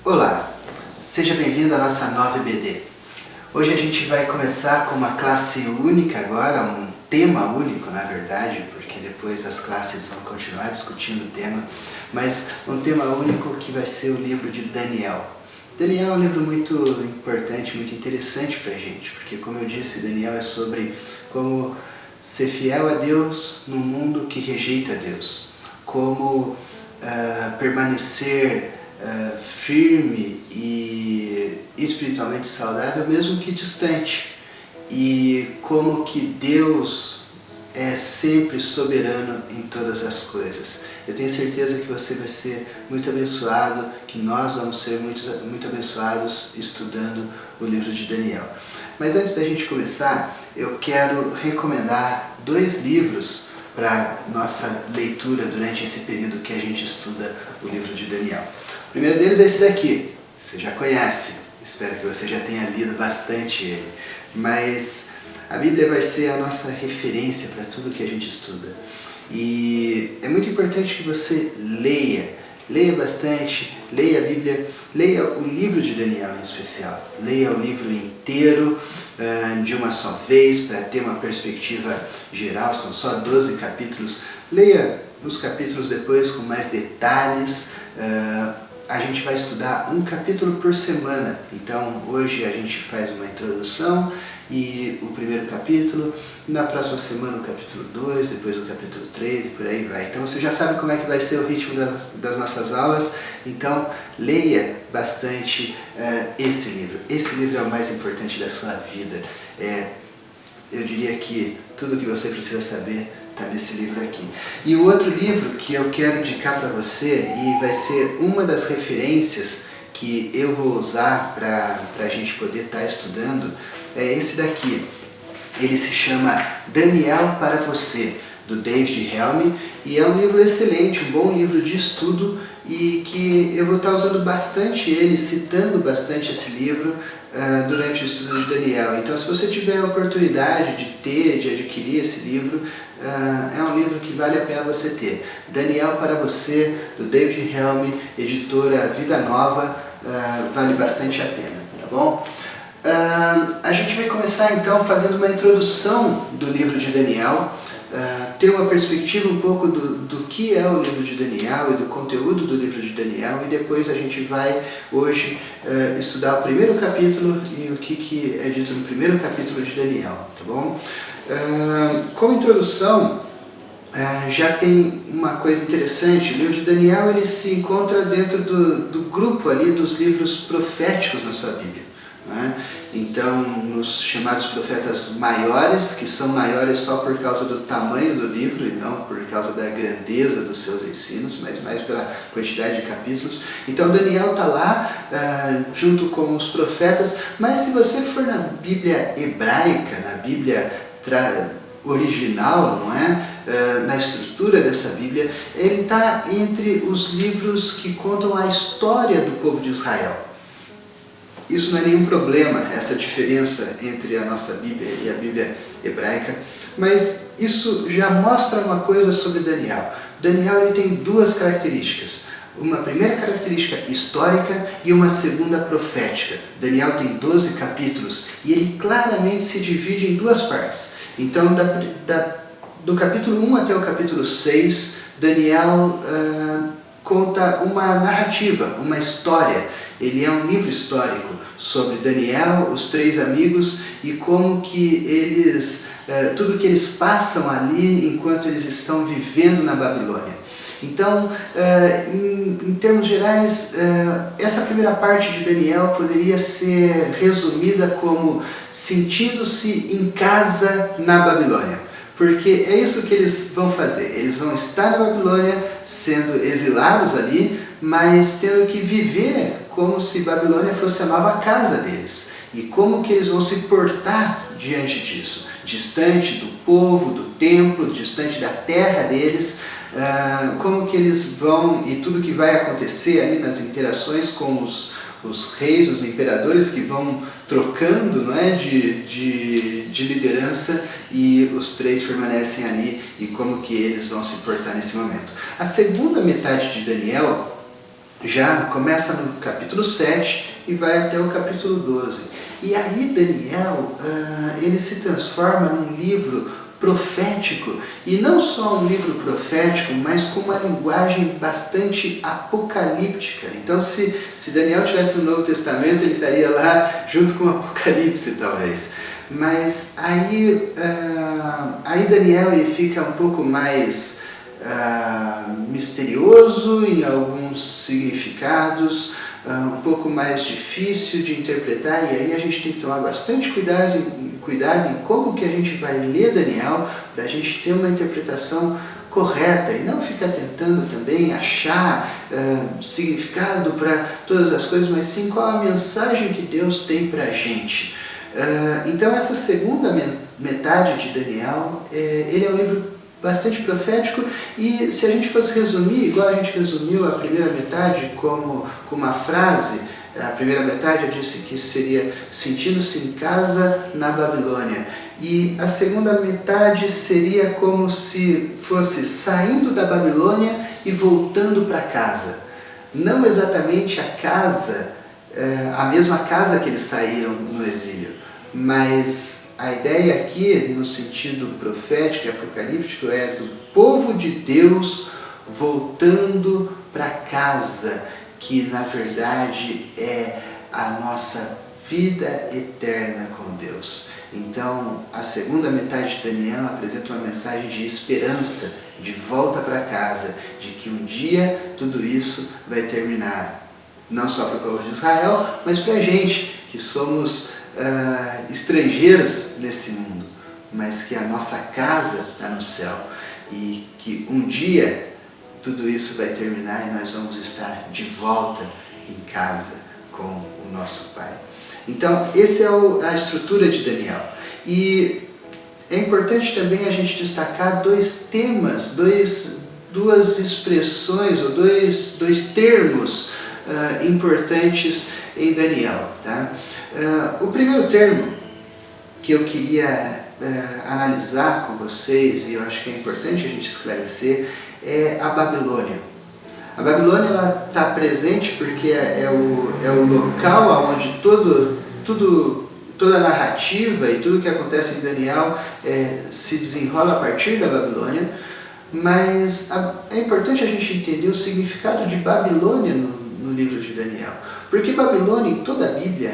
Olá, seja bem-vindo à nossa nova EBD. Hoje a gente vai começar com uma classe única agora, um tema único na verdade, porque depois as classes vão continuar discutindo o tema, mas um tema único que vai ser o livro de Daniel. Daniel é um livro muito importante, muito interessante para a gente, porque como eu disse, Daniel é sobre como ser fiel a Deus num mundo que rejeita Deus, como permanecer firme e espiritualmente saudável, mesmo que distante, e como que Deus é sempre soberano em todas as coisas. Eu tenho certeza que você vai ser muito abençoado, que nós vamos ser muito abençoados estudando o livro de Daniel. Mas antes da gente começar, eu quero recomendar 2 livros para nossa leitura durante esse período que a gente estuda o livro de Daniel. O primeiro deles é esse daqui, você já conhece, espero que você já tenha lido bastante ele, mas a Bíblia vai ser a nossa referência para tudo que a gente estuda. E é muito importante que você leia bastante, leia a Bíblia, leia o livro de Daniel em especial, leia o livro inteiro de uma só vez para ter uma perspectiva geral, são só 12 capítulos, leia os capítulos depois com mais detalhes. A gente vai estudar um capítulo por semana, então hoje a gente faz uma introdução e o primeiro capítulo, na próxima semana o capítulo 2, depois o capítulo 3 e por aí vai. Então você já sabe como é que vai ser o ritmo das nossas aulas, então leia bastante esse livro. Esse livro é o mais importante da sua vida. Eu diria que tudo que você precisa saber está nesse livro aqui. E o outro livro que eu quero indicar para você, e vai ser uma das referências que eu vou usar para a gente poder estar estudando, é esse daqui. Ele se chama Daniel para Você, do David Helm, e é um livro excelente, um bom livro de estudo, e que eu vou estar usando bastante ele, citando bastante esse livro durante o estudo de Daniel. Então, se você tiver a oportunidade de adquirir esse livro, é um livro que vale a pena você ter. Daniel para Você, do David Helm, editora Vida Nova, vale bastante a pena, tá bom? A gente vai começar então fazendo uma introdução do livro de Daniel, ter uma perspectiva um pouco do que é o livro de Daniel e do conteúdo do livro de Daniel, e depois a gente vai hoje estudar o primeiro capítulo e o que é dito no primeiro capítulo de Daniel, tá bom? Como introdução, já tem uma coisa interessante. O livro de Daniel ele se encontra dentro do grupo ali dos livros proféticos na sua Bíblia, né? Então, nos chamados profetas maiores, que são maiores só por causa do tamanho do livro e não por causa da grandeza dos seus ensinos, mas mais pela quantidade de capítulos. Então, Daniel está lá junto com os profetas, mas se você for na Bíblia hebraica, na Bíblia original, não é? Na estrutura dessa Bíblia, ele está entre os livros que contam a história do povo de Israel. Isso não é nenhum problema, essa diferença entre a nossa Bíblia e a Bíblia hebraica, mas isso já mostra uma coisa sobre Daniel. Daniel ele tem 2 características. Uma primeira característica histórica e uma segunda profética. Daniel tem 12 capítulos e ele claramente se divide em 2 partes. Então, do capítulo 1 até o capítulo 6, Daniel conta uma narrativa, uma história. Ele é um livro histórico sobre Daniel, os 3 amigos e como que eles, tudo que eles passam ali enquanto eles estão vivendo na Babilônia. Então, em termos gerais, essa primeira parte de Daniel poderia ser resumida como sentindo-se em casa na Babilônia. Porque é isso que eles vão fazer. Eles vão estar na Babilônia, sendo exilados ali, mas tendo que viver como se Babilônia fosse a nova casa deles. E como que eles vão se portar diante disso? Distante do povo, do templo, distante da terra deles, como que eles vão, e tudo que vai acontecer ali nas interações com os reis, os imperadores que vão trocando, não é, de liderança, e os 3 permanecem ali, e como que eles vão se portar nesse momento. A segunda metade de Daniel Já começa no capítulo 7 e vai até o capítulo 12. E aí Daniel, ele se transforma num livro profético, e não só um livro profético, mas com uma linguagem bastante apocalíptica. Então se Daniel tivesse no Novo Testamento, ele estaria lá junto com o Apocalipse, talvez. Mas aí Daniel ele fica um pouco mais misterioso em alguns significados, um pouco mais difícil de interpretar, e aí a gente tem que tomar bastante cuidado em como que a gente vai ler Daniel, para a gente ter uma interpretação correta e não ficar tentando também achar significado para todas as coisas, mas sim qual a mensagem que Deus tem para a gente. Então essa segunda metade de Daniel, ele é um livro bastante profético, e se a gente fosse resumir, igual a gente resumiu a primeira metade com uma frase, a primeira metade eu disse que seria sentindo-se em casa na Babilônia, e a segunda metade seria como se fosse saindo da Babilônia e voltando para casa. Não exatamente a casa, a mesma casa que eles saíram no exílio, mas a ideia aqui, no sentido profético e apocalíptico, é do povo de Deus voltando para casa, que na verdade é a nossa vida eterna com Deus. Então, a segunda metade de Daniel apresenta uma mensagem de esperança, de volta para casa, de que um dia tudo isso vai terminar, não só para o povo de Israel, mas para a gente, que somos estrangeiros nesse mundo, mas que a nossa casa está no céu, e que um dia tudo isso vai terminar e nós vamos estar de volta em casa com o nosso Pai. Então, essa é a estrutura de Daniel. E é importante também a gente destacar dois temas, duas expressões ou dois termos importantes em Daniel. Tá? O primeiro termo que eu queria analisar com vocês, e eu acho que é importante a gente esclarecer, é a Babilônia. A Babilônia está presente porque é o local onde toda a narrativa e tudo que acontece em Daniel se desenrola a partir da Babilônia, mas é importante a gente entender o significado de Babilônia no livro de Daniel. Porque Babilônia, em toda a Bíblia,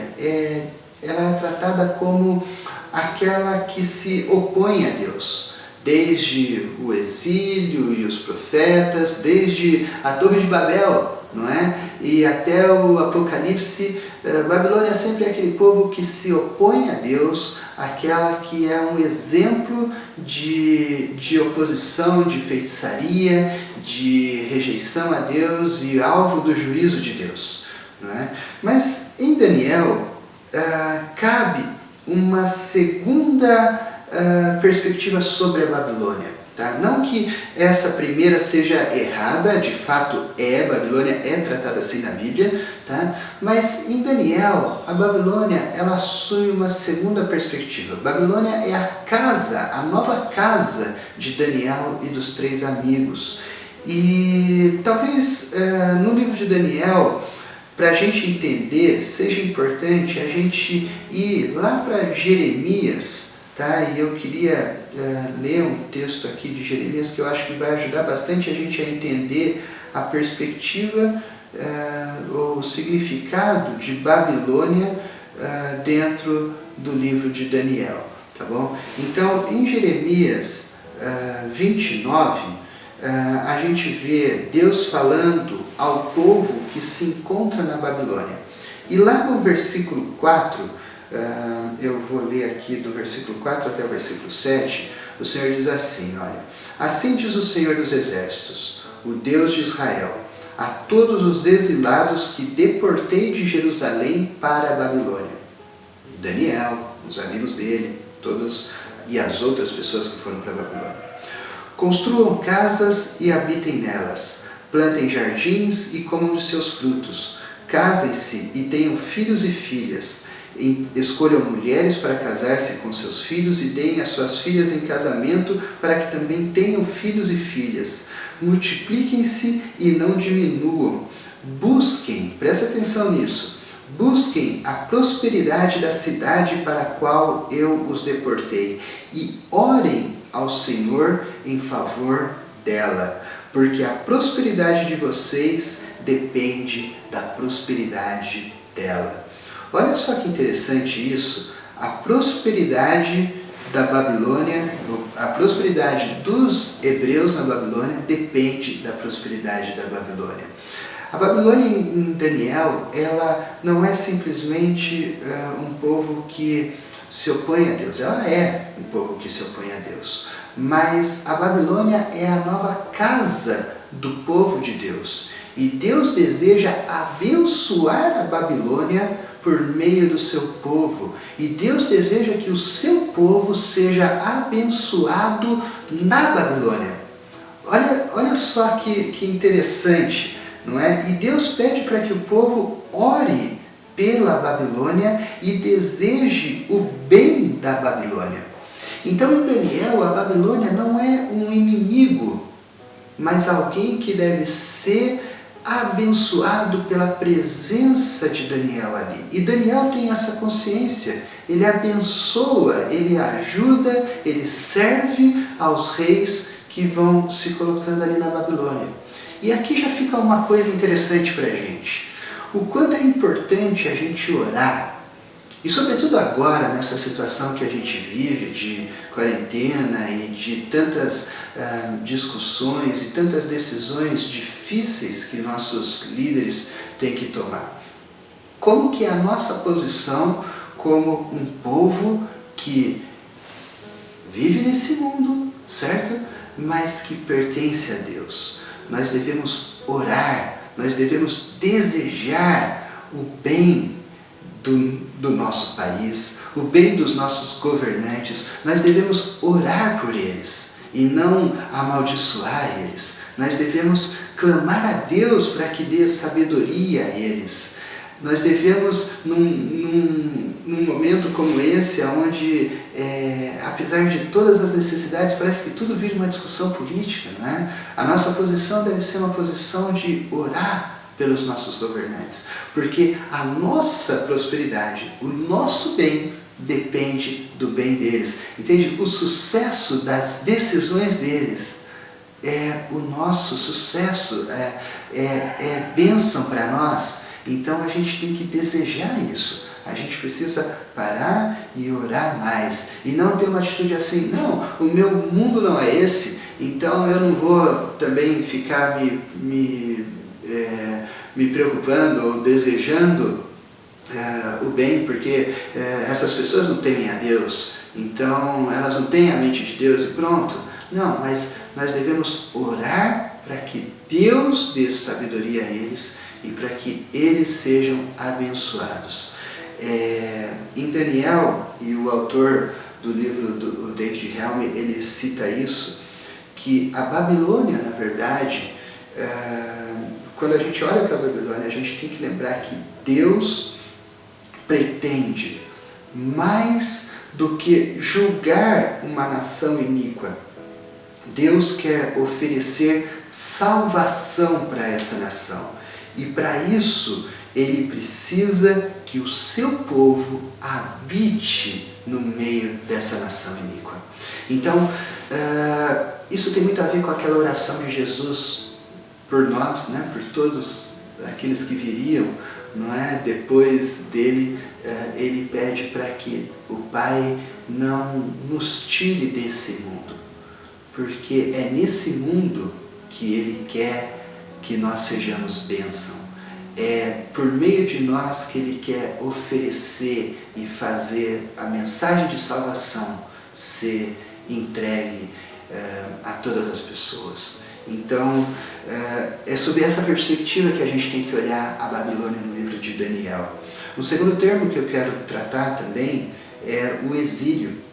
ela é tratada como aquela que se opõe a Deus. Desde o exílio e os profetas, desde a Torre de Babel, não é? E até o Apocalipse, Babilônia sempre é aquele povo que se opõe a Deus, aquela que é um exemplo de oposição, de feitiçaria, de rejeição a Deus e alvo do juízo de Deus. Não é? Mas em Daniel cabe uma segunda perspectiva sobre a Babilônia. Tá? Não que essa primeira seja errada, de fato Babilônia é tratada assim na Bíblia, tá? Mas em Daniel, a Babilônia ela assume uma segunda perspectiva. Babilônia é a nova casa de Daniel e dos 3 amigos. E talvez no livro de Daniel, para a gente entender, seja importante a gente ir lá para Jeremias. Tá? E eu queria ler um texto aqui de Jeremias que eu acho que vai ajudar bastante a gente a entender a perspectiva, o significado de Babilônia dentro do livro de Daniel. Tá bom? Então, em Jeremias 29, a gente vê Deus falando ao povo que se encontra na Babilônia. E lá no versículo 4, eu vou ler aqui do versículo 4 até o versículo 7, o Senhor diz assim, olha: assim diz o Senhor dos Exércitos, o Deus de Israel, a todos os exilados que deportei de Jerusalém para a Babilônia. Daniel, os amigos dele, todos e as outras pessoas que foram para a Babilônia. Construam casas e habitem nelas, plantem jardins e comam de seus frutos, casem-se e tenham filhos e filhas, escolham mulheres para casar-se com seus filhos e deem as suas filhas em casamento para que também tenham filhos e filhas. Multipliquem-se e não diminuam. busquem, presta atenção nisso, busquem a prosperidade da cidade para a qual eu os deportei e orem ao Senhor em favor dela, porque a prosperidade de vocês depende da prosperidade dela. Olha só que interessante isso, a prosperidade da Babilônia, a prosperidade dos hebreus na Babilônia depende da prosperidade da Babilônia. A Babilônia em Daniel, ela não é simplesmente um povo que se opõe a Deus, ela é um povo que se opõe a Deus, mas a Babilônia é a nova casa do povo de Deus, e Deus deseja abençoar a Babilônia por meio do seu povo, e Deus deseja que o seu povo seja abençoado na Babilônia. Olha só que interessante, não é? E Deus pede para que o povo ore pela Babilônia e deseje o bem da Babilônia. Então, em Daniel, a Babilônia não é um inimigo, mas alguém que deve ser abençoado pela presença de Daniel ali. E Daniel tem essa consciência, ele abençoa, ele ajuda, ele serve aos reis que vão se colocando ali na Babilônia. E aqui já fica uma coisa interessante para a gente. O quanto é importante a gente orar, e sobretudo agora, nessa situação que a gente vive de quarentena e de tantas discussões e tantas decisões difíceis que nossos líderes têm que tomar. Como que é a nossa posição como um povo que vive nesse mundo, certo? Mas que pertence a Deus. Nós devemos orar, nós devemos desejar o bem do nosso país, o bem dos nossos governantes. Nós devemos orar por eles e não amaldiçoar eles. Nós devemos clamar a Deus para que dê sabedoria a eles. Nós devemos, num momento como esse, onde, apesar de todas as necessidades, parece que tudo vira uma discussão política, não é? A nossa posição deve ser uma posição de orar pelos nossos governantes, porque a nossa prosperidade, o nosso bem, depende do bem deles. Entende? O sucesso das decisões deles é o nosso sucesso, é bênção para nós. Então a gente tem que desejar isso. A gente precisa parar e orar mais. E não ter uma atitude assim, não, o meu mundo não é esse, então eu não vou também ficar me preocupando ou desejando o bem, porque essas pessoas não temem a Deus, então elas não têm a mente de Deus e pronto. Não, mas nós devemos orar para que Deus dê sabedoria a eles e para que eles sejam abençoados. Em Daniel, e o autor do livro do David Helm, ele cita isso, que a Babilônia, na verdade, quando a gente olha para a Babilônia, a gente tem que lembrar que Deus pretende mais do que julgar uma nação iníqua. Deus quer oferecer salvação para essa nação. E para isso, Ele precisa que o seu povo habite no meio dessa nação iníqua. Então, isso tem muito a ver com aquela oração de Jesus por nós, né? Por todos aqueles que viriam, não é? Depois dele, ele pede para que o Pai não nos tire desse mundo, porque é nesse mundo que ele quer que nós sejamos bênção. É por meio de nós que ele quer oferecer e fazer a mensagem de salvação ser entregue a todas as pessoas. Então, é sob essa perspectiva que a gente tem que olhar a Babilônia no livro de Daniel. O segundo termo que eu quero tratar também é o exílio.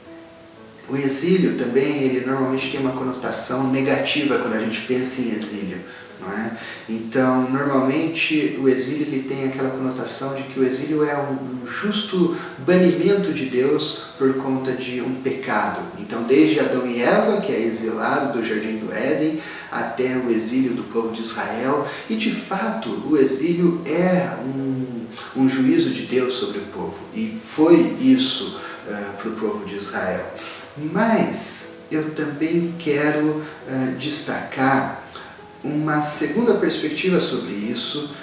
O exílio também, ele normalmente tem uma conotação negativa quando a gente pensa em exílio. não é? Então, normalmente, o exílio ele tem aquela conotação de que o exílio é um justo banimento de Deus por conta de um pecado. Então, desde Adão e Eva, que é exilado do Jardim do Éden, até o exílio do povo de Israel. E, de fato, o exílio é um juízo de Deus sobre o povo. E foi isso para o povo de Israel. Mas eu também quero destacar uma segunda perspectiva sobre isso,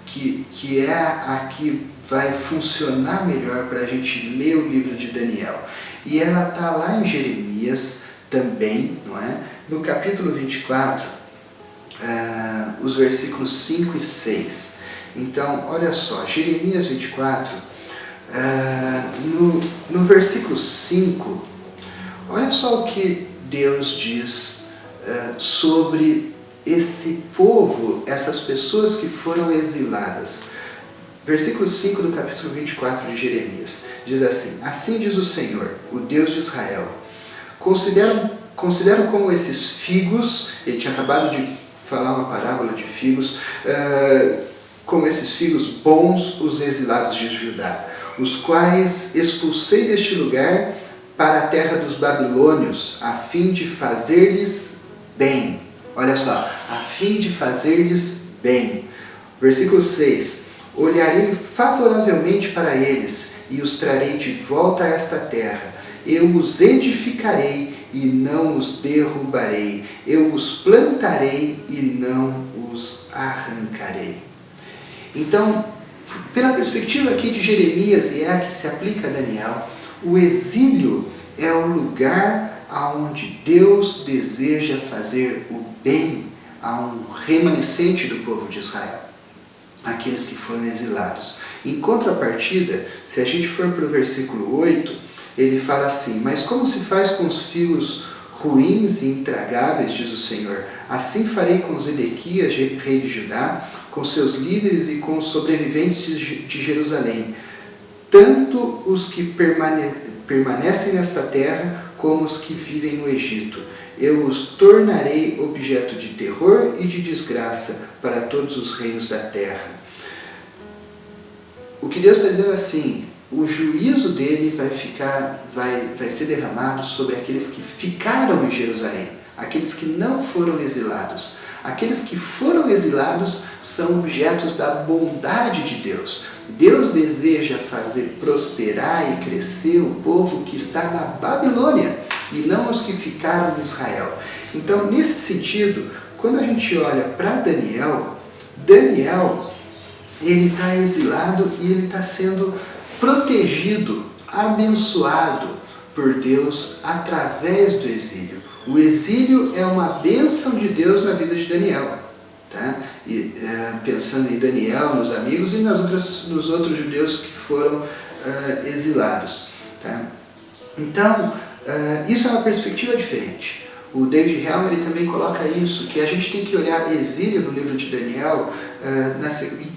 que é a que vai funcionar melhor para a gente ler o livro de Daniel. E ela está lá em Jeremias também, não é? No capítulo 24, os versículos 5 e 6. Então, olha só, Jeremias 24, no versículo 5, olha só o que Deus diz sobre esse povo, essas pessoas que foram exiladas. Versículo 5 do capítulo 24 de Jeremias, diz assim: Assim diz o Senhor, o Deus de Israel, considero como esses figos, ele tinha acabado de falar uma parábola de figos, como esses figos bons os exilados de Judá, os quais expulsei deste lugar para a terra dos babilônios, a fim de fazer-lhes bem. Olha só, a fim de fazer-lhes bem. Versículo 6. Olharei favoravelmente para eles e os trarei de volta a esta terra. Eu os edificarei e não os derrubarei. Eu os plantarei e não os arrancarei. Então, pela perspectiva aqui de Jeremias, e é a que se aplica a Daniel, o exílio é o lugar onde Deus deseja fazer o bem a um remanescente do povo de Israel, aqueles que foram exilados. Em contrapartida, se a gente for para o versículo 8, ele fala assim: Mas como se faz com os figos ruins e intragáveis, diz o Senhor, assim farei com Zedequias, rei de Judá, com seus líderes e com os sobreviventes de Jerusalém, tanto os que permanecem nesta terra como os que vivem no Egito. Eu os tornarei objeto de terror e de desgraça para todos os reinos da terra. O que Deus está dizendo assim: o juízo dele vai ser derramado sobre aqueles que ficaram em Jerusalém, aqueles que não foram exilados. Aqueles que foram exilados são objetos da bondade de Deus. Deus deseja fazer prosperar e crescer o povo que está na Babilônia e não os que ficaram em Israel. Então, nesse sentido, quando a gente olha para Daniel, ele está exilado e ele está sendo protegido, abençoado por Deus através do exílio. O exílio é uma bênção de Deus na vida de Daniel. Tá? E, pensando em Daniel, nos amigos e nos outros judeus que foram exilados. Tá? Então, isso é uma perspectiva diferente. O David Helmer ele também coloca isso, que a gente tem que olhar exílio no livro de Daniel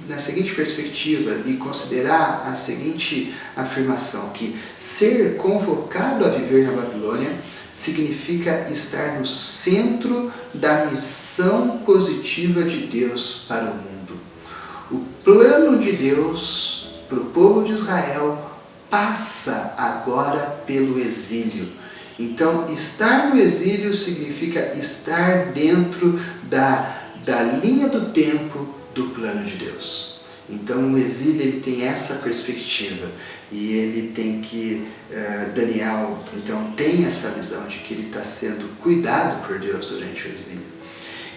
na seguinte perspectiva e considerar a seguinte afirmação, que ser convocado a viver na Babilônia significa estar no centro da missão positiva de Deus para o mundo. O plano de Deus para o povo de Israel passa agora pelo exílio. Então, estar no exílio significa estar dentro da linha do tempo do plano de Deus. Então, o exílio ele tem essa perspectiva e ele tem que, Daniel, então, tem essa visão de que ele está sendo cuidado por Deus durante o exílio.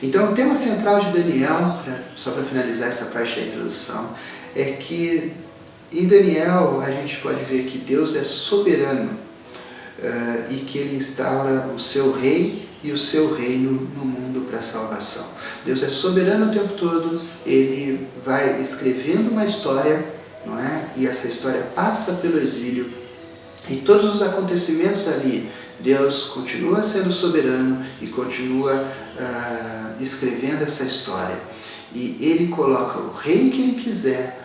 Então, o tema central de Daniel, só para finalizar essa parte da introdução, é que em Daniel a gente pode ver que Deus é soberano e que ele instaura o seu rei e o seu reino no mundo para a salvação. Deus é soberano o tempo todo, ele vai escrevendo uma história, não é? E essa história passa pelo exílio e todos os acontecimentos ali, Deus continua sendo soberano e continua escrevendo essa história. E ele coloca o rei que ele quiser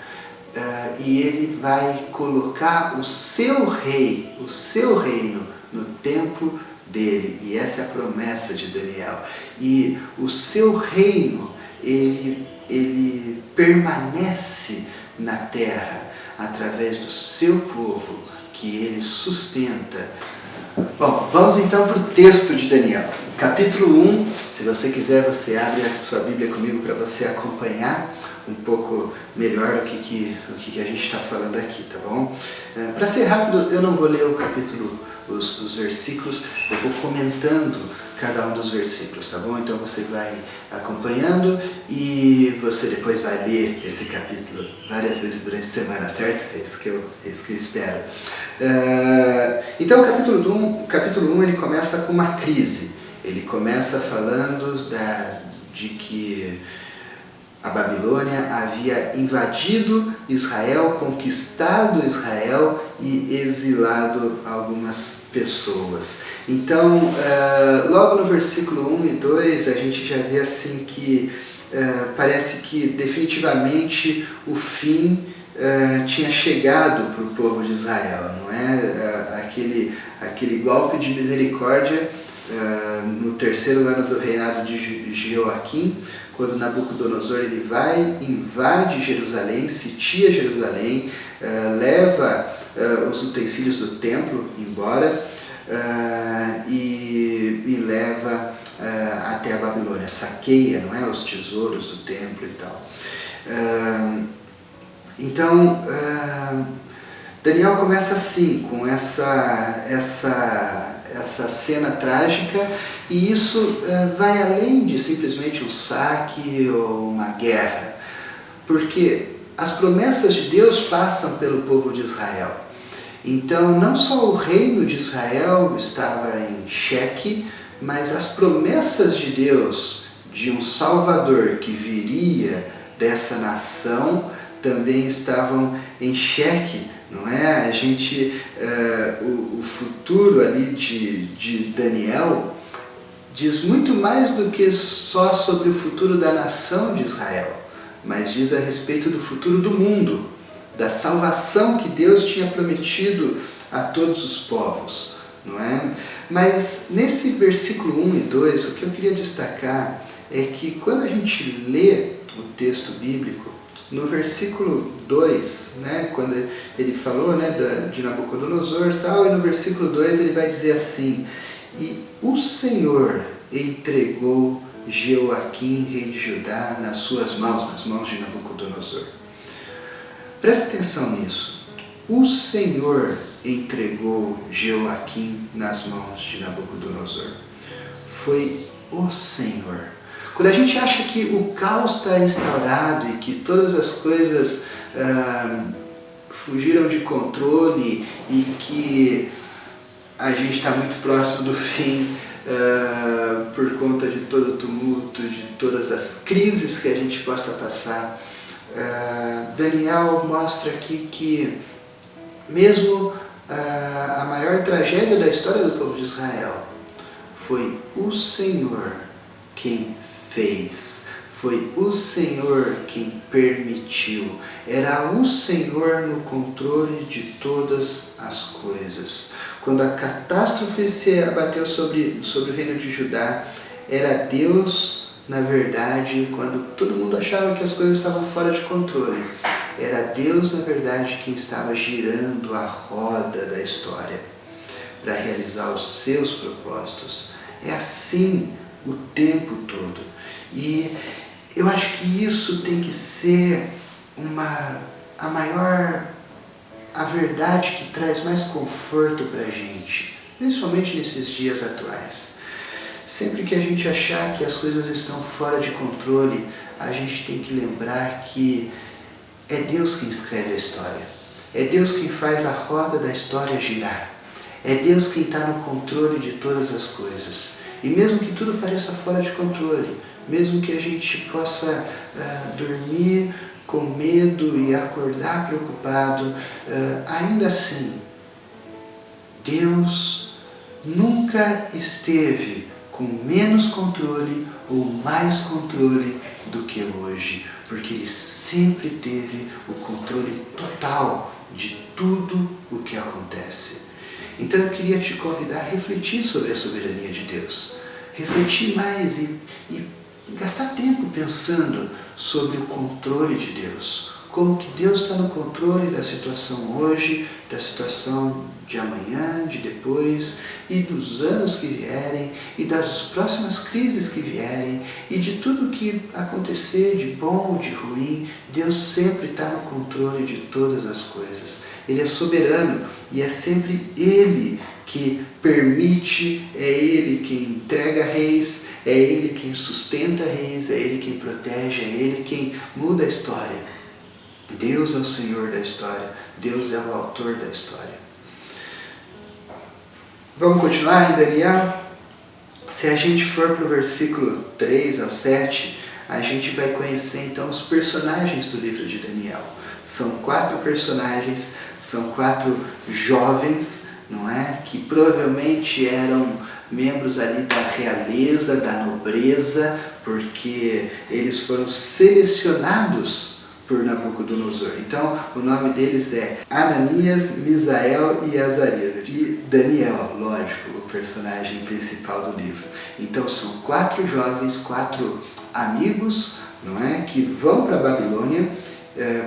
e ele vai colocar o seu rei, o seu reino no tempo dele, e essa é a promessa de Daniel. E o seu reino, ele permanece na terra através do seu povo, que ele sustenta. Bom, vamos então para o texto de Daniel. Capítulo 1, se você quiser, você abre a sua Bíblia comigo para você acompanhar um pouco melhor o que a gente está falando aqui, tá bom? Para ser rápido, eu não vou ler o capítulo, os versículos, eu vou comentando cada um dos versículos, tá bom? Então você vai acompanhando e você depois vai ler esse capítulo várias vezes durante a semana, certo? É isso que eu espero. Então o capítulo 1 ele começa com uma crise. Ele começa falando de que a Babilônia havia invadido Israel, conquistado Israel e exilado algumas pessoas. Então, logo no versículo 1 e 2, a gente já vê assim que parece que definitivamente o fim tinha chegado para o povo de Israel, não é? Aquele golpe de misericórdia no terceiro ano do reinado de Jeoaquim, quando Nabucodonosor ele invade Jerusalém, sitia Jerusalém, leva os utensílios do templo embora e leva até a Babilônia, saqueia, não é, os tesouros do templo e tal. Então, Daniel começa assim, com essa cena trágica, e isso vai além de simplesmente um saque ou uma guerra, porque as promessas de Deus passam pelo povo de Israel. Então, não só o reino de Israel estava em xeque, mas as promessas de Deus de um Salvador que viria dessa nação também estavam em xeque, não é? O futuro ali de Daniel diz muito mais do que só sobre o futuro da nação de Israel, mas diz a respeito do futuro do mundo, da salvação que Deus tinha prometido a todos os povos, não é? Mas nesse versículo 1 e 2, o que eu queria destacar é que quando a gente lê o texto bíblico, no versículo 2, né, quando ele falou, né, de Nabucodonosor e tal, e no versículo 2 ele vai dizer assim: e o Senhor entregou Jeoaquim, rei de Judá, nas suas mãos, nas mãos de Nabucodonosor. Presta atenção nisso. O Senhor entregou Jeoaquim nas mãos de Nabucodonosor. Foi o Senhor. Quando a gente acha que o caos está instaurado e que todas as coisas fugiram de controle e que a gente está muito próximo do fim por conta de todo o tumulto, de todas as crises que a gente possa passar, Daniel mostra aqui que mesmo a maior tragédia da história do povo de Israel foi o Senhor quem fez, foi o Senhor quem permitiu, era o Senhor no controle de todas as coisas. Quando a catástrofe se abateu sobre o reino de Judá, era Deus, na verdade, quando todo mundo achava que as coisas estavam fora de controle, era Deus, na verdade, quem estava girando a roda da história para realizar os seus propósitos. É assim o tempo todo. E eu acho que isso tem que ser a verdade que traz mais conforto para a gente, principalmente nesses dias atuais. Sempre que a gente achar que as coisas estão fora de controle, a gente tem que lembrar que é Deus quem escreve a história, é Deus quem faz a roda da história girar, é Deus quem está no controle de todas as coisas. E mesmo que tudo pareça fora de controle, mesmo que a gente possa dormir com medo e acordar preocupado, ainda assim, Deus nunca esteve com menos controle ou mais controle do que hoje, porque Ele sempre teve o controle total de tudo o que acontece. Então eu queria te convidar a refletir sobre a soberania de Deus. Refletir mais e gastar tempo pensando sobre o controle de Deus. Como que Deus está no controle da situação hoje, da situação de amanhã, de depois, e dos anos que vierem, e das próximas crises que vierem, e de tudo que acontecer, de bom ou de ruim. Deus sempre está no controle de todas as coisas. Ele é soberano e é sempre Ele que permite, é Ele quem entrega reis, é Ele quem sustenta reis, é Ele quem protege, é Ele quem muda a história. Deus é o Senhor da história, Deus é o autor da história. Vamos continuar em Daniel? Se a gente for para o versículo 3 ao 7, a gente vai conhecer então os personagens do livro de Daniel. São 4 personagens, são 4 jovens, não é? Que provavelmente eram membros ali da realeza, da nobreza, porque eles foram selecionados por Nabucodonosor. Então, o nome deles é Ananias, Misael e Azarias. E Daniel, lógico, o personagem principal do livro. Então, são 4 jovens, 4 amigos, não é? Que vão para a Babilônia.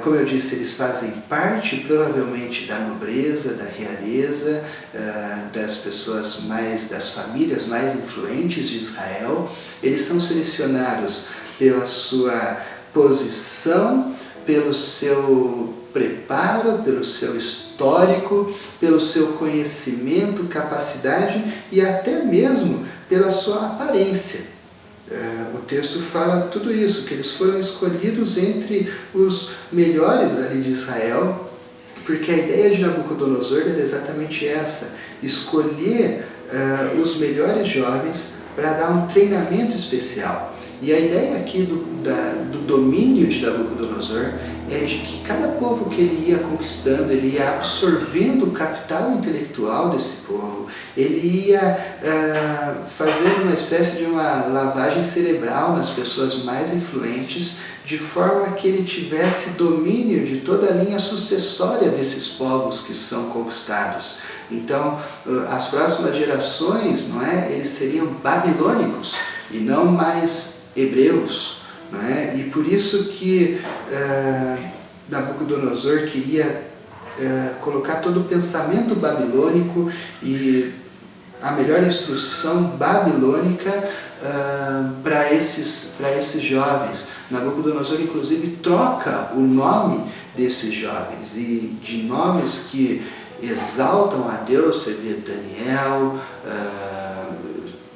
Como eu disse, eles fazem parte provavelmente da nobreza, da realeza, das pessoas das famílias mais influentes de Israel. Eles são selecionados pela sua posição, pelo seu preparo, pelo seu histórico, pelo seu conhecimento, capacidade e até mesmo pela sua aparência. O texto fala tudo isso, que eles foram escolhidos entre os melhores ali de Israel, porque a ideia de Nabucodonosor era exatamente essa, escolher os melhores jovens para dar um treinamento especial. E a ideia aqui do domínio de Nabucodonosor é de que cada povo que ele ia conquistando, ele ia absorvendo o capital intelectual desse povo, ele ia fazendo uma espécie de uma lavagem cerebral nas pessoas mais influentes, de forma que ele tivesse domínio de toda a linha sucessória desses povos que são conquistados. Então, as próximas gerações, não é, eles seriam babilônicos e não mais hebreus, não é? E por isso que Nabucodonosor queria colocar todo o pensamento babilônico e a melhor instrução babilônica para esses jovens. Nabucodonosor inclusive troca o nome desses jovens, e de nomes que exaltam a Deus, você vê Daniel,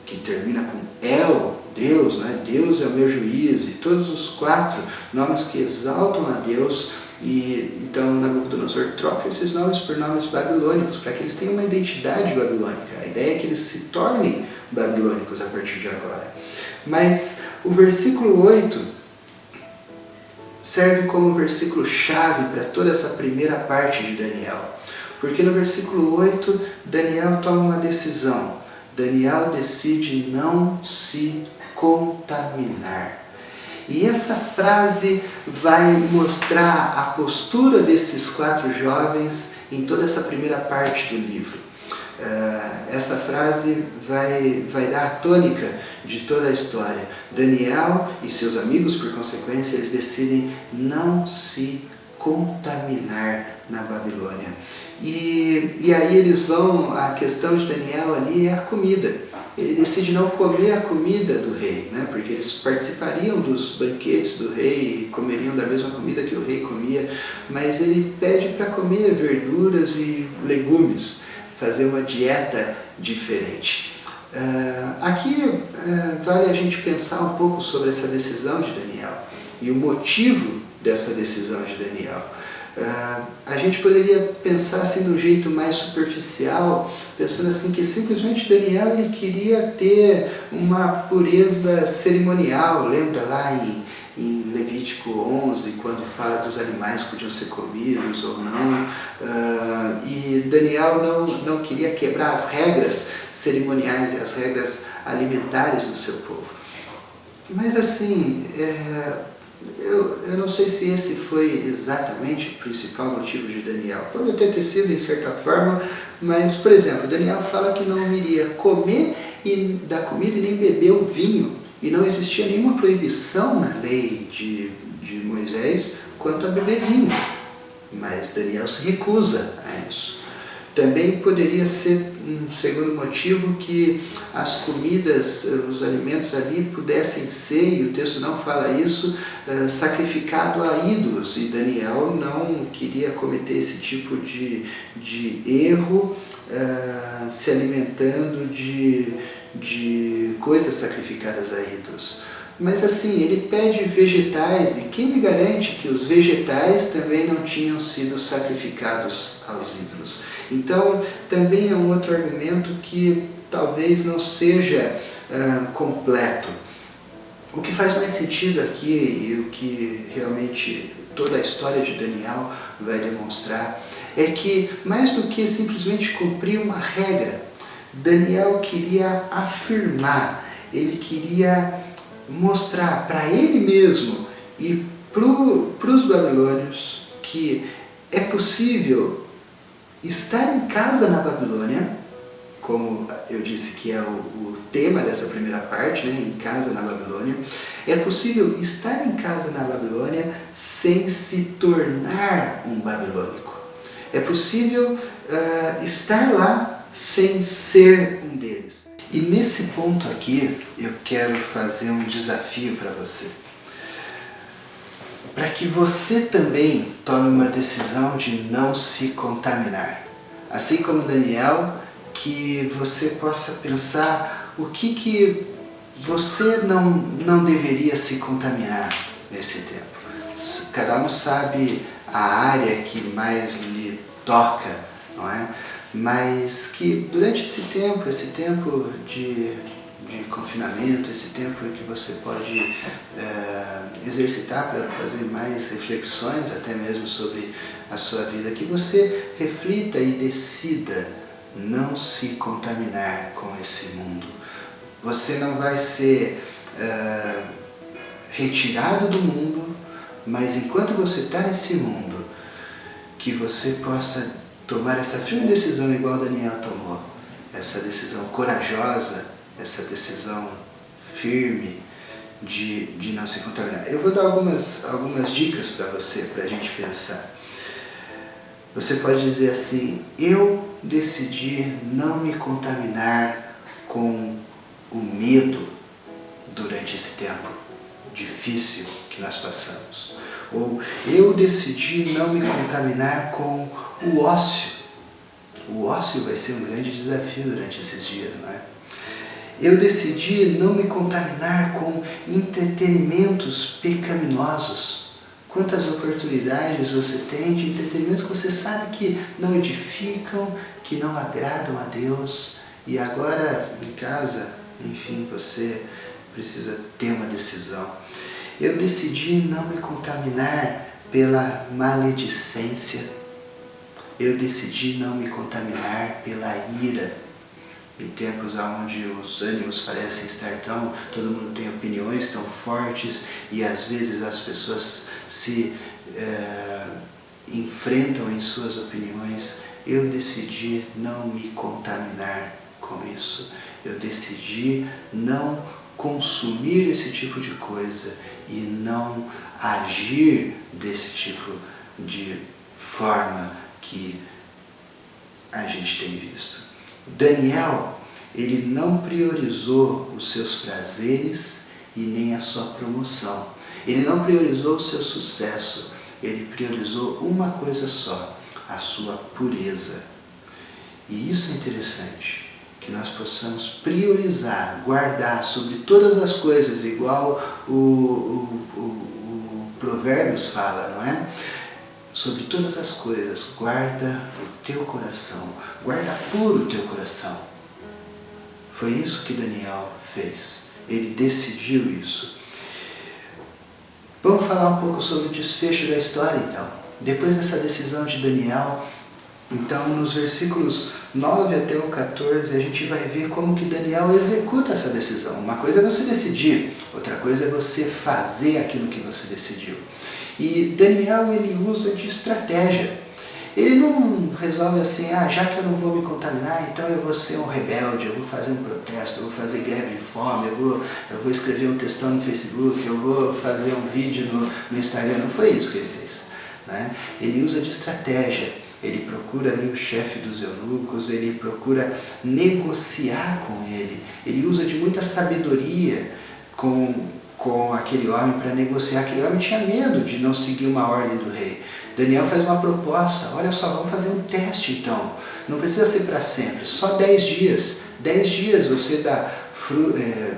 que termina com El, Deus, né? Deus é o meu juiz, e todos os 4 nomes que exaltam a Deus. E então Nabucodonosor troca esses nomes por nomes babilônicos, para que eles tenham uma identidade babilônica. A ideia é que eles se tornem babilônicos a partir de agora. Mas o versículo 8 serve como versículo chave para toda essa primeira parte de Daniel. Porque no versículo 8, Daniel toma uma decisão. Daniel decide não se contaminar. E essa frase vai mostrar a postura desses 4 jovens em toda essa primeira parte do livro. Essa frase vai dar a tônica de toda a história. Daniel e seus amigos, por consequência, eles decidem não se contaminar na Babilônia. E aí eles vão, a questão de Daniel ali é a comida. Ele decide não comer a comida do rei, né? Porque eles participariam dos banquetes do rei e comeriam da mesma comida que o rei comia, mas ele pede para comer verduras e legumes, fazer uma dieta diferente. Aqui vale a gente pensar um pouco sobre essa decisão de Daniel e o motivo dessa decisão de Daniel. A gente poderia pensar assim de um jeito mais superficial, pensando assim que simplesmente Daniel ele queria ter uma pureza cerimonial. Lembra lá em Levítico 11, quando fala dos animais que podiam ser comidos ou não, e Daniel não queria quebrar as regras cerimoniais e as regras alimentares do seu povo. Mas assim, Eu não sei se esse foi exatamente o principal motivo de Daniel. Pode até ter sido, em certa forma, mas, por exemplo, Daniel fala que não iria comer da comida e nem beber o vinho. E não existia nenhuma proibição na lei de Moisés quanto a beber vinho. Mas Daniel se recusa a isso. Também poderia ser um segundo motivo que as comidas, os alimentos ali pudessem ser, e o texto não fala isso, sacrificado a ídolos. E Daniel não queria cometer esse tipo de erro, se alimentando de coisas sacrificadas a ídolos. Mas assim, ele pede vegetais, e quem me garante que os vegetais também não tinham sido sacrificados aos ídolos? Então, também é um outro argumento que talvez não seja completo. O que faz mais sentido aqui, e o que realmente toda a história de Daniel vai demonstrar, é que mais do que simplesmente cumprir uma regra, Daniel queria afirmar, ele queria mostrar para ele mesmo e para os babilônios que é possível estar em casa na Babilônia, como eu disse que é o tema dessa primeira parte, né, em casa na Babilônia. É possível estar em casa na Babilônia sem se tornar um babilônico. É possível estar lá sem ser um deles. E nesse ponto aqui, eu quero fazer um desafio para você. Para que você também tome uma decisão de não se contaminar. Assim como Daniel, que você possa pensar o que você não deveria se contaminar nesse tempo. Cada um sabe a área que mais lhe toca, não é? Mas que durante esse tempo de confinamento, esse tempo em que você pode exercitar para fazer mais reflexões, até mesmo sobre a sua vida, que você reflita e decida não se contaminar com esse mundo. Você não vai ser retirado do mundo, mas enquanto você está nesse mundo, que você possa tomar essa firme decisão igual Daniel tomou, essa decisão corajosa, essa decisão firme de não se contaminar. Eu vou dar algumas dicas para você, para a gente pensar. Você pode dizer assim: eu decidi não me contaminar com o medo durante esse tempo difícil que nós passamos. Ou eu decidi não me contaminar com o ócio. O ócio vai ser um grande desafio durante esses dias, não é? Eu decidi não me contaminar com entretenimentos pecaminosos. Quantas oportunidades você tem de entretenimentos que você sabe que não edificam, que não agradam a Deus, e agora em casa, enfim, você precisa ter uma decisão. Eu decidi não me contaminar pela maledicência. Eu decidi não me contaminar pela ira. Em tempos onde os ânimos parecem estar todo mundo tem opiniões tão fortes e às vezes as pessoas se enfrentam em suas opiniões, eu decidi não me contaminar com isso. Eu decidi não consumir esse tipo de coisa e não agir desse tipo de forma que a gente tem visto. Daniel, ele não priorizou os seus prazeres e nem a sua promoção. Ele não priorizou o seu sucesso, ele priorizou uma coisa só, a sua pureza. E isso é interessante, que nós possamos priorizar, guardar sobre todas as coisas, igual o Provérbios fala, não é? Sobre todas as coisas, guarda o teu coração, guarda puro o teu coração. Foi isso que Daniel fez, ele decidiu isso. Vamos falar um pouco sobre o desfecho da história então. Depois dessa decisão de Daniel, então nos versículos 9 até o 14, a gente vai ver como que Daniel executa essa decisão. Uma coisa é você decidir, outra outra coisa é você fazer aquilo que você decidiu. E Daniel, ele usa de estratégia. Ele não resolve assim, já que eu não vou me contaminar, então eu vou ser um rebelde, eu vou fazer um protesto, eu vou fazer greve de fome, eu vou escrever um textão no Facebook, eu vou fazer um vídeo no Instagram. Não foi isso que ele fez, né? Ele usa de estratégia, ele procura ali o chefe dos eunucos, ele procura negociar com ele usa de muita sabedoria com aquele homem para negociar. Aquele homem tinha medo de não seguir uma ordem do rei. Daniel faz uma proposta, olha só, vamos fazer um teste então, não precisa ser para sempre, só 10 dias. 10 dias você dá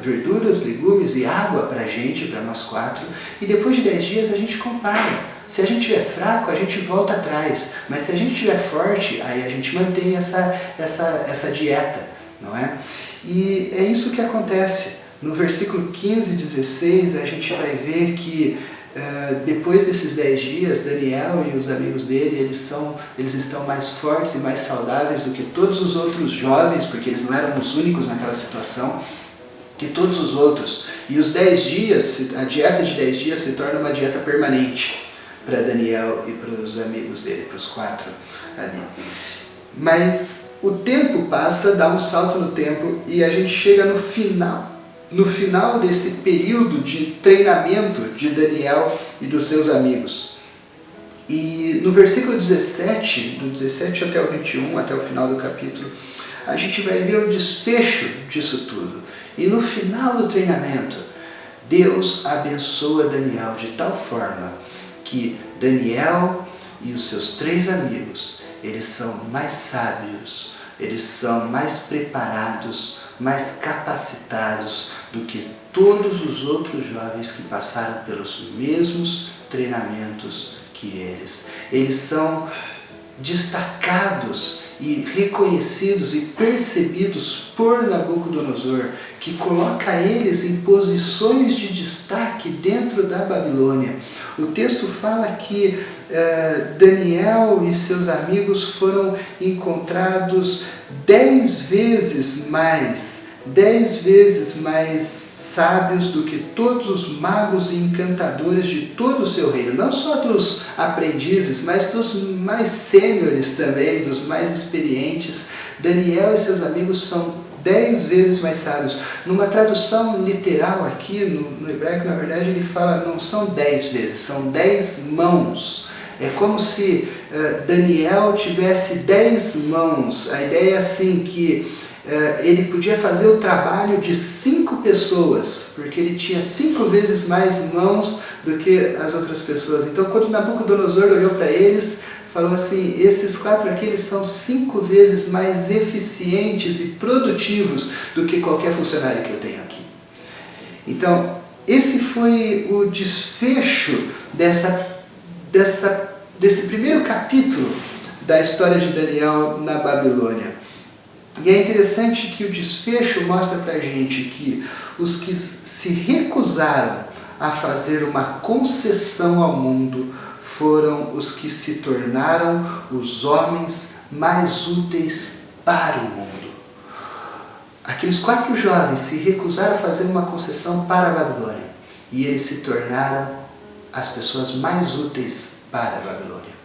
verduras, legumes e água para a gente, para nós 4, e depois de 10 dias a gente compara. Se a gente estiver fraco, a gente volta atrás, mas se a gente estiver forte, aí a gente mantém essa dieta, não é? E é isso que acontece. No versículo 15 e 16 a gente vai ver que depois desses 10 dias, Daniel e os amigos dele, eles estão mais fortes e mais saudáveis do que todos os outros jovens, porque eles não eram os únicos naquela situação, que todos os outros. E os 10 dias, a dieta de 10 dias se torna uma dieta permanente para Daniel e para os amigos dele, para os 4 ali. Mas o tempo passa, dá um salto no tempo e a gente chega no final desse período de treinamento de Daniel e dos seus amigos. E no versículo 17, do 17 até o 21, até o final do capítulo, a gente vai ver o desfecho disso tudo. E no final do treinamento, Deus abençoa Daniel de tal forma que Daniel e os seus 3 amigos, eles são mais sábios, eles são mais preparados, mais capacitados do que todos os outros jovens que passaram pelos mesmos treinamentos que eles. Eles são destacados e reconhecidos e percebidos por Nabucodonosor, que coloca eles em posições de destaque dentro da Babilônia. O texto fala que Daniel e seus amigos foram encontrados 10 vezes mais sábios do que todos os magos e encantadores de todo o seu reino. Não só dos aprendizes, mas dos mais sêniores também, dos mais experientes. Daniel e seus amigos são 10 vezes mais sábios. Numa tradução literal aqui, no hebraico, na verdade, ele fala, não são 10 vezes, são 10 mãos. É como se Daniel tivesse 10 mãos. A ideia é assim, que ele podia fazer o trabalho de 5 pessoas, porque ele tinha 5 vezes mais mãos do que as outras pessoas. Então, quando Nabucodonosor olhou para eles, falou assim, esses 4 aqui, eles são 5 vezes mais eficientes e produtivos do que qualquer funcionário que eu tenho aqui. Então, esse foi o desfecho desse primeiro capítulo da história de Daniel na Babilônia. E é interessante que o desfecho mostra para a gente que os que se recusaram a fazer uma concessão ao mundo foram os que se tornaram os homens mais úteis para o mundo. Aqueles 4 jovens se recusaram a fazer uma concessão para a Babilônia e eles se tornaram as pessoas mais úteis para a Babilônia.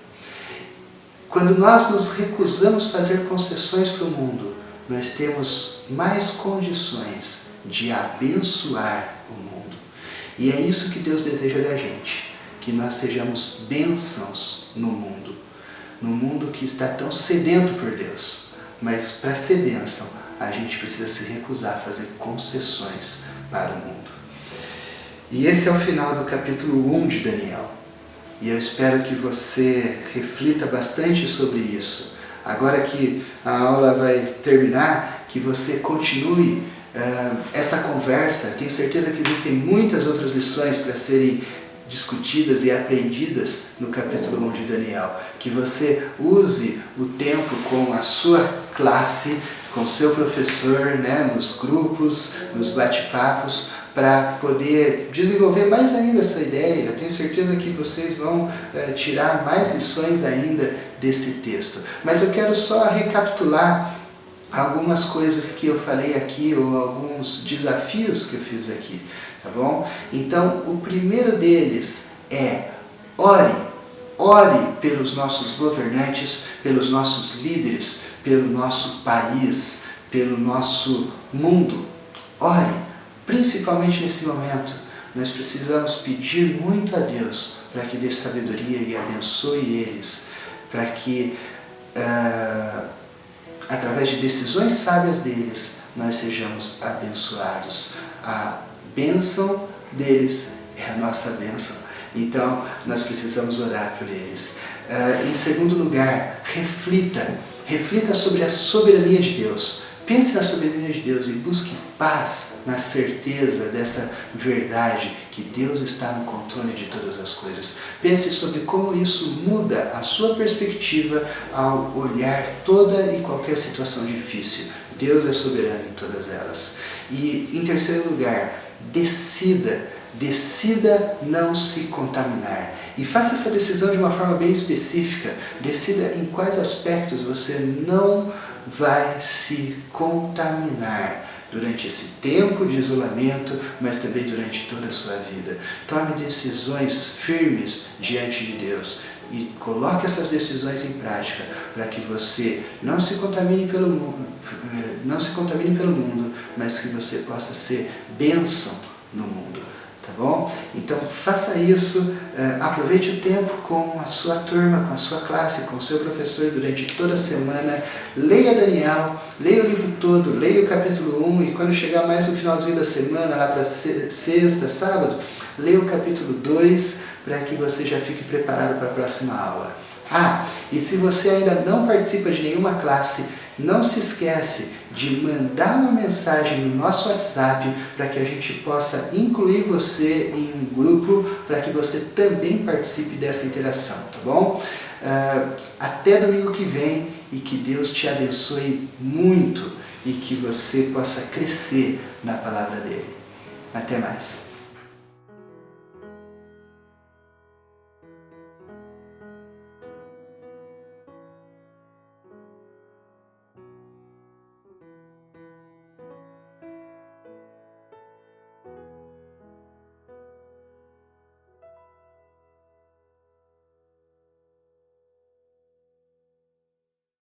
Quando nós nos recusamos a fazer concessões para o mundo, nós temos mais condições de abençoar o mundo. E é isso que Deus deseja da gente, que nós sejamos bênçãos no mundo que está tão sedento por Deus. Mas para ser bênção, a gente precisa se recusar a fazer concessões para o mundo. E esse é o final do capítulo 1 de Daniel. E eu espero que você reflita bastante sobre isso. Agora que a aula vai terminar, que você continue essa conversa. Tenho certeza que existem muitas outras lições para serem discutidas e aprendidas no capítulo 1 de Daniel. Que você use o tempo com a sua classe, com o seu professor, nos grupos, nos bate-papos, para poder desenvolver mais ainda essa ideia. Eu tenho certeza que vocês vão tirar mais lições ainda desse texto. Mas eu quero só recapitular algumas coisas que eu falei aqui, ou alguns desafios que eu fiz aqui. tá bom? Então, o primeiro deles é ore. Ore pelos nossos governantes, pelos nossos líderes, pelo nosso país, pelo nosso mundo. Ore, principalmente nesse momento. Nós precisamos pedir muito a Deus para que dê sabedoria e abençoe eles, para que, através de decisões sábias deles, nós sejamos abençoados. A bênção deles é a nossa bênção. Então, nós precisamos orar por eles. Em segundo lugar, reflita sobre a soberania de Deus. Pense na soberania de Deus e busque paz na certeza dessa verdade, que Deus está no controle de todas as coisas. Pense sobre como isso muda a sua perspectiva ao olhar toda e qualquer situação difícil. Deus é soberano em todas elas. E, em terceiro lugar, decida não se contaminar. E faça essa decisão de uma forma bem específica. Decida em quais aspectos você não vai se contaminar durante esse tempo de isolamento, mas também durante toda a sua vida. Tome decisões firmes diante de Deus e coloque essas decisões em prática para que você não se contamine pelo mundo, mas que você possa ser bênção no mundo. Tá bom? Então faça isso, aproveite o tempo com a sua turma, com a sua classe, com o seu professor durante toda a semana. Leia Daniel, leia o livro todo, leia o capítulo 1 e quando chegar mais no finalzinho da semana, lá para sexta, sábado, leia o capítulo 2 para que você já fique preparado para a próxima aula. E se você ainda não participa de nenhuma classe, não se esquece de mandar uma mensagem no nosso WhatsApp para que a gente possa incluir você em um grupo para que você também participe dessa interação, tá bom? Até domingo que vem e que Deus te abençoe muito e que você possa crescer na palavra dele. Até mais.